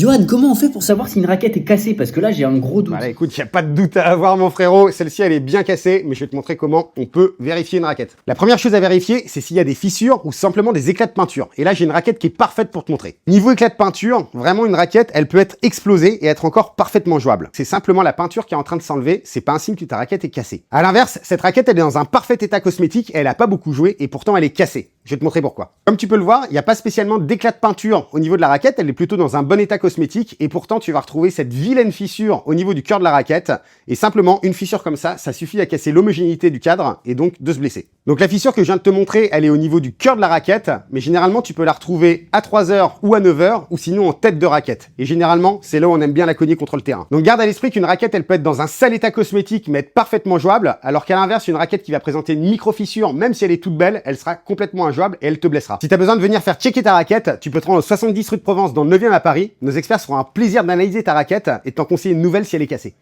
Johan, comment on fait pour savoir si une raquette est cassée? Parce que là, j'ai un gros doute. Voilà, écoute, il n'y a pas de doute à avoir, mon frérot. Celle-ci, elle est bien cassée, mais je vais te montrer comment on peut vérifier une raquette. La première chose à vérifier, c'est s'il y a des fissures ou simplement des éclats de peinture. Et là, j'ai une raquette qui est parfaite pour te montrer. Niveau éclat de peinture, vraiment, une raquette, elle peut être explosée et être encore parfaitement jouable. C'est simplement la peinture qui est en train de s'enlever. C'est pas un signe que ta raquette est cassée. À l'inverse, cette raquette, elle est dans un parfait état cosmétique. Elle a pas beaucoup joué et pourtant, elle est cassée. Je vais te montrer pourquoi. Comme tu peux le voir, il n'y a pas spécialement d'éclat de peinture au niveau de la raquette. Elle est plutôt dans un bon état cosmétique et pourtant, tu vas retrouver cette vilaine fissure au niveau du cœur de la raquette. Et simplement, une fissure comme ça suffit à casser l'homogénéité du cadre et donc de se blesser. Donc la fissure que je viens de te montrer, elle est au niveau du cœur de la raquette, mais généralement, tu peux la retrouver à 3h ou à 9h ou sinon en tête de raquette. Et généralement, c'est là où on aime bien la cogner contre le terrain. Donc garde à l'esprit qu'une raquette, elle peut être dans un sale état cosmétique, mais être parfaitement jouable, alors qu'à l'inverse, une raquette qui va présenter une micro-fissure, même si elle est toute belle, elle sera complètement injouable et elle te blessera. Si tu as besoin de venir faire checker ta raquette, tu peux te rendre au 70 rue de Provence dans le 9e à Paris. Nos experts seront un plaisir d'analyser ta raquette et de t'en conseiller une nouvelle si elle est cassée.